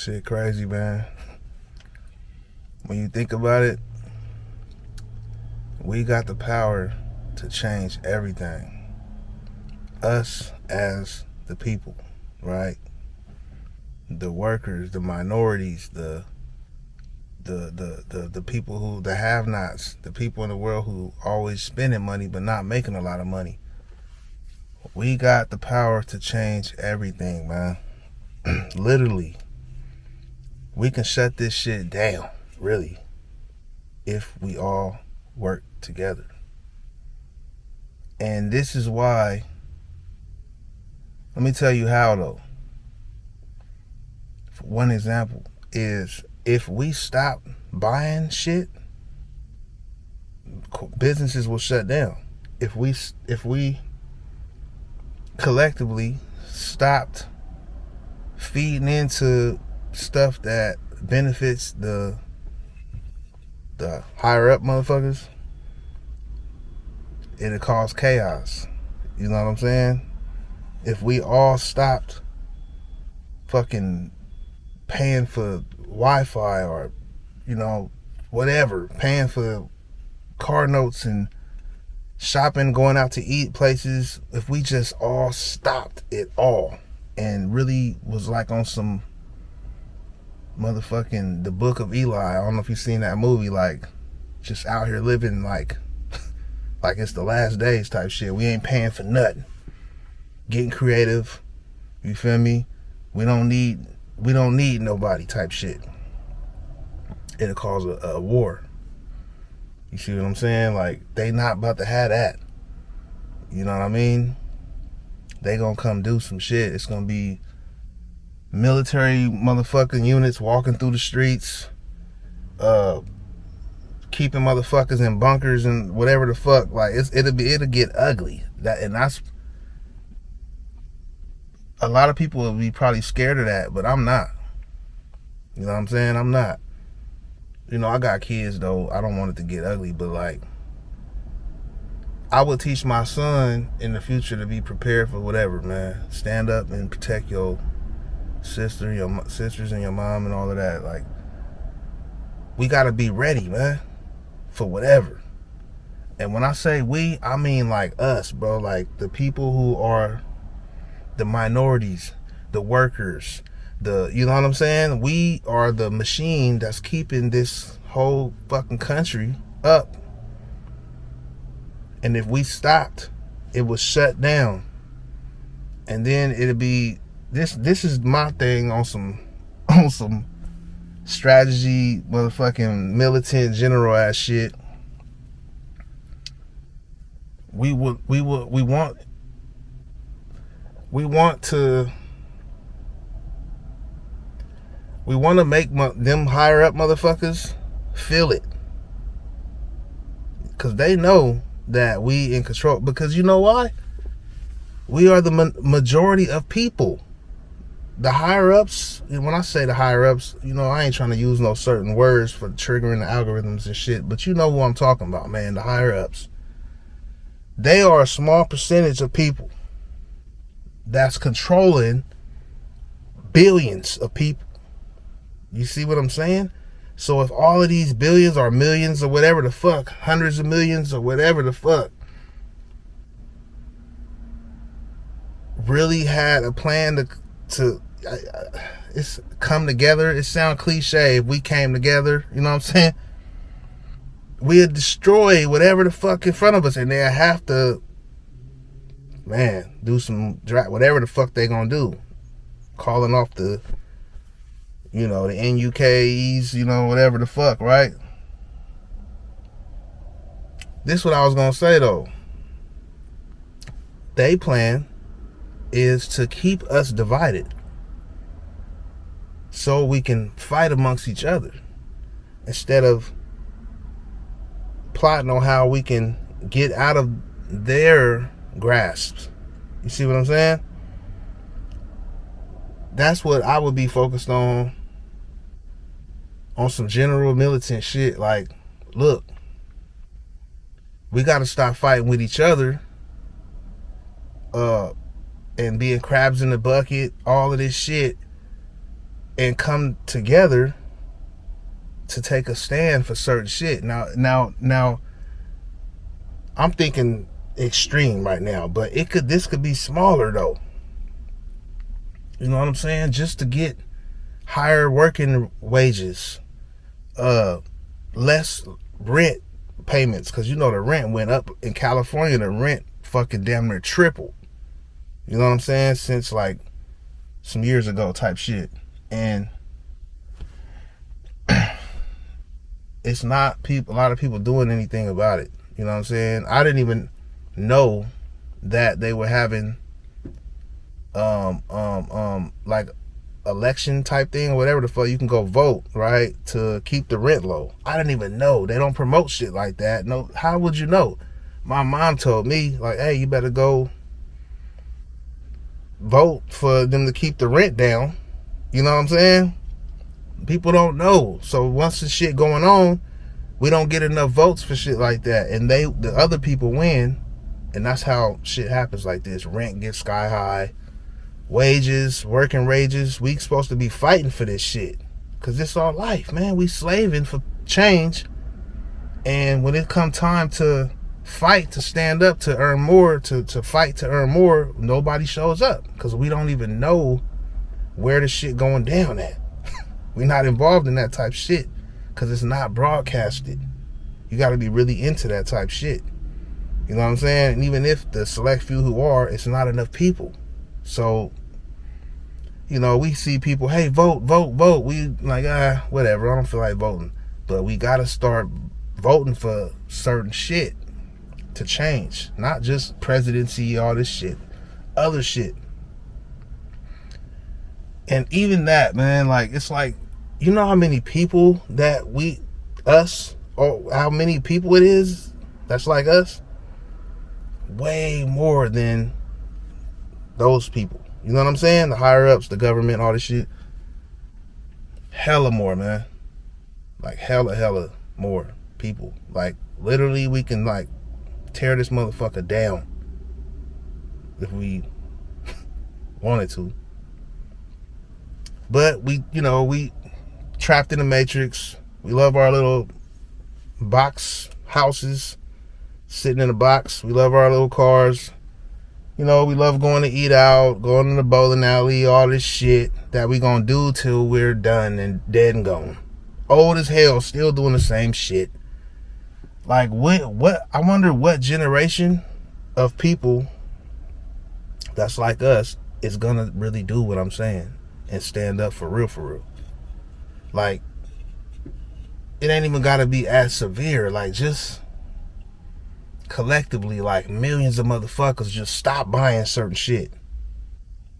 Shit crazy, man. When you think about it, we got the power to change everything. Us as the people, right? The workers, the minorities, the people who, the have-nots, the people in the world who always spending money but not making a lot of money. We got the power to change everything, man. Literally. We can shut this shit down, really, if we all work together. And this is why, let me tell you how though. One example is, if we stop buying shit, businesses will shut down. If we collectively stopped feeding into stuff that benefits the higher up motherfuckers, it'll cause chaos. You know what I'm saying? If we all stopped fucking paying for Wi-Fi or, you know, whatever, paying for car notes and shopping, going out to eat places, if we just all stopped it all and really was like on some motherfucking The Book of Eli, I don't know if you've seen that movie, like just out here living like it's the last days type shit. We ain't paying for nothing, getting creative, you feel me? We don't need nobody type shit. It'll cause a war. You see what I'm saying? Like, they not about to have that. You know what I mean? They gonna come do some shit. It's gonna be military motherfucking units walking through the streets, keeping motherfuckers in bunkers and whatever the fuck. Like, it'll get ugly. That's a lot of people will be probably scared of that, but I'm not. You know what I'm saying? I'm not. You know, I got kids though. I don't want it to get ugly, but like, I would teach my son in the future to be prepared for whatever, man. Stand up and protect your sister, your sisters and your mom and all of that. Like, we gotta be ready, man, for whatever. And when I say we, I mean like us, bro. Like the people who are the minorities, the workers, you know what I'm saying? We are the machine that's keeping this whole fucking country up. And if we stopped, it would shut down. And then it'll be this is my thing on some strategy, motherfucking militant general ass shit. We want to make them higher up motherfuckers feel it, because they know that we in control. Because you know why? We are the majority of people. The higher ups, and when I say the higher ups, you know, I ain't trying to use no certain words for triggering the algorithms and shit, but you know who I'm talking about, man. The higher ups, they are a small percentage of people that's controlling billions of people. You see what I'm saying? So if all of these billions or millions or whatever the fuck, hundreds of millions or whatever the fuck, really had a plan to it's come together. It sounds cliche if we came together, you know what I'm saying? We'd destroy whatever the fuck in front of us, and they'll have to, man, do some whatever the fuck they gonna do. Calling off the, you know, the NUKs, you know, whatever the fuck, right? This is what I was gonna say though. They plan is to keep us divided so we can fight amongst each other, instead of plotting on how we can get out of their grasps. You see what I'm saying? That's what I would be focused on some general militant shit. Like, look, we got to stop fighting with each other and being crabs in the bucket, all of this shit, and come together to take a stand for certain shit. Now I'm thinking extreme right now, but this could be smaller though. You know what I'm saying? Just to get higher working wages, less rent payments, because you know the rent went up in California. The rent fucking damn near tripled. You know what I'm saying? Since like some years ago type shit. And it's not a lot of people doing anything about it. You know what I'm saying? I didn't even know that they were having like election type thing or whatever the fuck. You can go vote, right, to keep the rent low. I didn't even know. They don't promote shit like that. No, how would you know? My mom told me, like, hey, you better go vote for them to keep the rent down. You know what I'm saying? People don't know. So once the shit going on, we don't get enough votes for shit like that, and the other people win, and that's how shit happens like this. Rent gets sky high, wages, working wages. We supposed to be fighting for this shit, cause it's our life, man. We slaving for change, and when it come time to fight, to stand up, to earn more, to fight to earn more, nobody shows up, cause we don't even know where the shit going down at. We're not involved in that type shit, because it's not broadcasted. You got to be really into that type shit. You know what I'm saying? And even if the select few who are, it's not enough people. So, you know, we see people, hey, vote. We like, whatever, I don't feel like voting. But we got to start voting for certain shit to change. Not just presidency, all this shit. Other shit. And even that, man, like, it's like, you know how many people that or how many people it is that's like us? Way more than those people. You know what I'm saying? The higher ups, the government, all this shit. Hella more, man. Like hella more people. Like, literally, we can, like, tear this motherfucker down if we wanted to. But we trapped in the matrix. We love our little box houses, sitting in a box. We love our little cars. You know, we love going to eat out, going to the bowling alley, all this shit that we gonna do till we're done and dead and gone. Old as hell, still doing the same shit. Like, what? I wonder what generation of people that's like us is gonna really do what I'm saying and stand up for real. Like, it ain't even gotta be as severe. Like, just collectively, like, millions of motherfuckers just stop buying certain shit.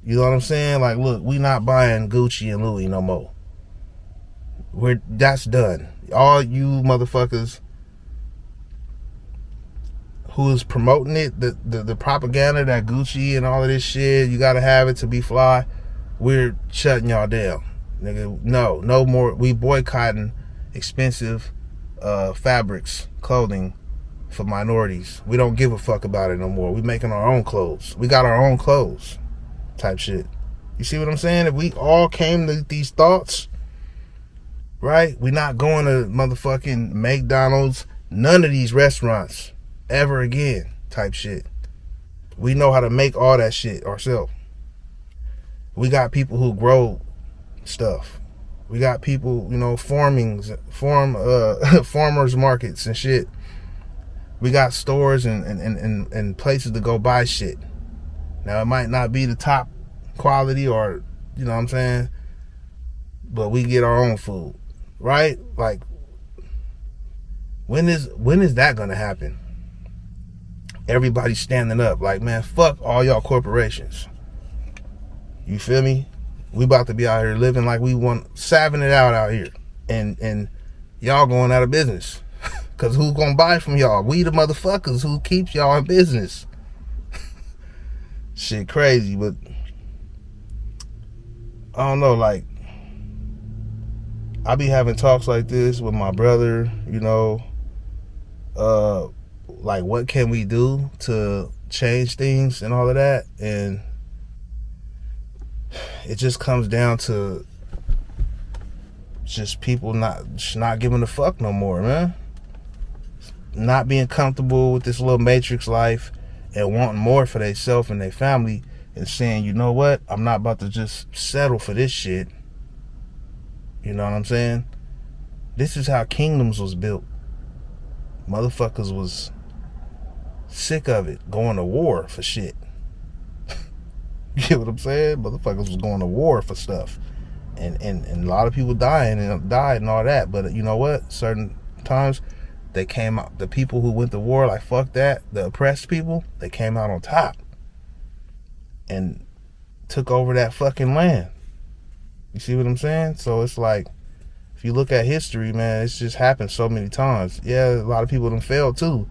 You know what I'm saying? Like, look, we not buying Gucci and Louis no more. That's done. All you motherfuckers who is promoting it, the propaganda, that Gucci and all of this shit, you gotta have it to be fly, we're shutting y'all down. Nigga, no more. We boycotting expensive fabrics, clothing for minorities. We don't give a fuck about it no more. We making our own clothes. We got our own clothes type shit. You see what I'm saying? If we all came to these thoughts, right? We not going to motherfucking McDonald's, none of these restaurants ever again type shit. We know how to make all that shit ourselves. We got people who grow stuff. We got people, farmers markets and shit. We got stores and places to go buy shit. Now, it might not be the top quality, or, you know what I'm saying, but we get our own food, right? Like, when is that gonna happen? Everybody standing up like, man, fuck all y'all corporations. You feel me? We about to be out here living like we want, saving it out here, and y'all going out of business. Cause who's gonna buy from y'all? We the motherfuckers who keeps y'all in business. Shit crazy, but I don't know, like, I be having talks like this with my brother, like, what can we do to change things and all of that, and it just comes down to It's just people not giving a fuck no more, man. Not being comfortable with this little matrix life and wanting more for themselves and their family, and saying, you know what, I'm not about to just settle for this shit. You know what I'm saying? This is how kingdoms was built. Motherfuckers was sick of it, going to war for shit. You get what I'm saying? Motherfuckers was going to war for stuff. And a lot of people died and all that. But you know what? Certain times they came out, the people who went to war, like fuck that, the oppressed people, they came out on top and took over that fucking land. You see what I'm saying? So it's like, if you look at history, man, it's just happened so many times. Yeah, a lot of people done failed too,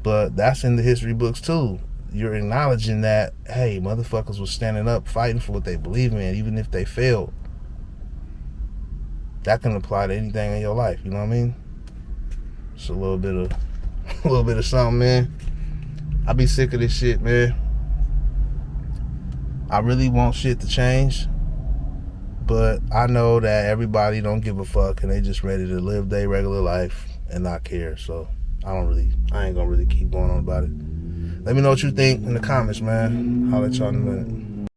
but that's in the history books too. You're acknowledging that, hey, motherfuckers was standing up, fighting for what they believe in, even if they failed. That can apply to anything in your life, you know what I mean? It's a little bit of something, man. I be sick of this shit, man. I really want shit to change, but I know that everybody don't give a fuck and they just ready to live their regular life and not care. So I ain't gonna really keep going on about it. Let me know what you think in the comments, man. I'll let y'all know.